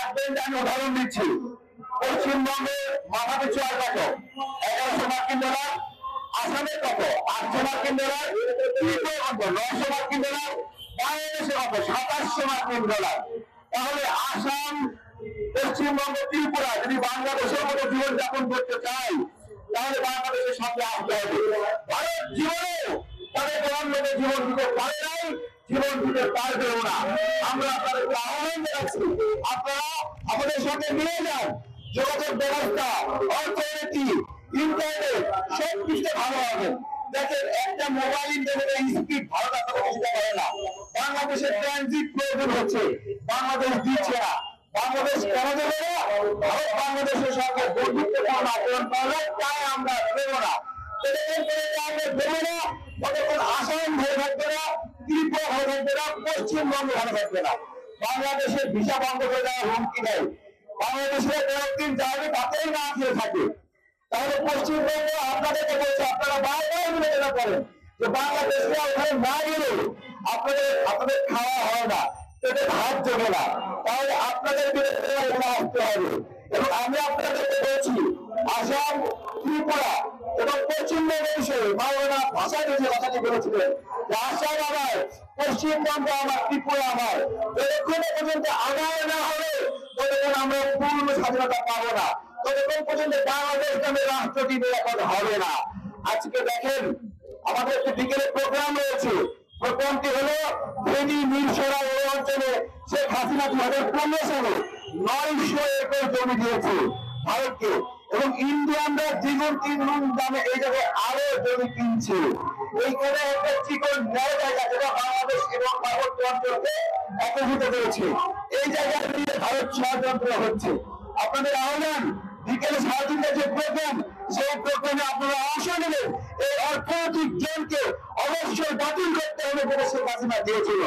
রাখবেন, আমি উদাহরণ দিচ্ছি। পশ্চিমবঙ্গে মাথা পিছু আয় কত? 1100 মার্কিন ডলার। আসামে কত? 800 মার্কিন ডলার। ত্রিপুরা কত? 900 মার্কিন ডলার। বাংলাদেশে কত? 2700 মার্কিন ডলার। তাহলে আসাম, পশ্চিমবঙ্গ, ত্রিপুরা যদি বাংলাদেশের মতো জীবনযাপন করতে চাই, তাহলে বাংলাদেশের সঙ্গে আসতে হবে। ভারত জীবনেও তাদের প্রধানমন্ত্রী জীবন দিতে পারে নাই, জীবন দিতে পারবেও না। আমরা আপনাদেরকে আহ্বান জানাচ্ছি, আপনারা আমাদের সঙ্গে মিলে যান। যোগাযোগ ব্যবস্থা, অর্থনীতি, ইন্টারনেট সব কিছুতে ভালো হবে। দেখেন, একটা মোবাইল ইন্টারনেটের স্পিড ভারত আপনাদের দিতে পারে না। বাংলাদেশের ট্রানজিট প্রয়োজন হচ্ছে, বাংলাদেশ দিচ্ছে না। বাংলাদেশ কেন দেবে না? ভারত বাংলাদেশের সঙ্গে বন্ধুত্বপূর্ণ আচরণ করলে তাই আমরা দেবো না। আমরা দেবো না, ততক্ষণ আসাম ভালো থাকবে না, ত্রিপুরা ভালো থাকবে না, পশ্চিমবঙ্গ ভালো থাকবে না। বাংলাদেশের ভিসা বন্ধ করে দেওয়ার হুমকি নেই। বাংলাদেশের কয়েকদিন যাবে তাতেই না খেয়ে থাকে। তাহলে পশ্চিমবঙ্গ আপনাদেরকে বলছে, আপনারা বারবার বিবেচনা করেন যে বাংলাদেশে ওখানে না গেলে আপনাদের খাওয়া হয় না, পেটে ভাত জমে না। তাহলে আপনাদের বিবেচনা আসতে হবে। এবং আমি আপনাদেরকে বলছি, আসাম, ত্রিপুরা এবং পশ্চিমবঙ্গের বিষয়ে মাওলানা ভাষায় যে কথাটি বলেছিলেন যে আসাম আমার, পশ্চিমবঙ্গ আমার, ত্রিপুরা আমার, যতক্ষণ পর্যন্ত আদায় না হবে ততক্ষণ আমরা পূর্ণ স্বাধীনতা পাবো না, ততক্ষণ পর্যন্ত বাংলাদেশ নামে রাষ্ট্রটি নিরাপদ হবে না। আজকে দেখেন, আমাদের একটি বিকেলের প্রোগ্রাম রয়েছে। প্রোগ্রামটি হলো ফেনী মিরসরা এই অঞ্চলে শেখ হাসিনা 2015 সালে 900 একর জমি দিয়েছে ভারতকে, এবং ইন্ডিয়ানরা দ্বিগুণ তিনগুণ দামে এই জায়গায় আরো জমি কিনছে। এইখানে একটা চিকন ন্যায় জায়গা যেটা বাংলাদেশ এবং পার্বত্য অঞ্চলকে একত্রিত করেছে, এই জায়গায় ভারত ষড়যন্ত্র হচ্ছে। আপনাদের আহ্বান, বিকেলে 3:30 যে প্রোগ্রাম, সেই প্রোগ্রামে আপনারা অংশ নেবেন। এই অর্থনৈতিক জোনকে অবশ্যই বাতিল করতে হবে বলে শেখ হাসিনা দিয়েছিল।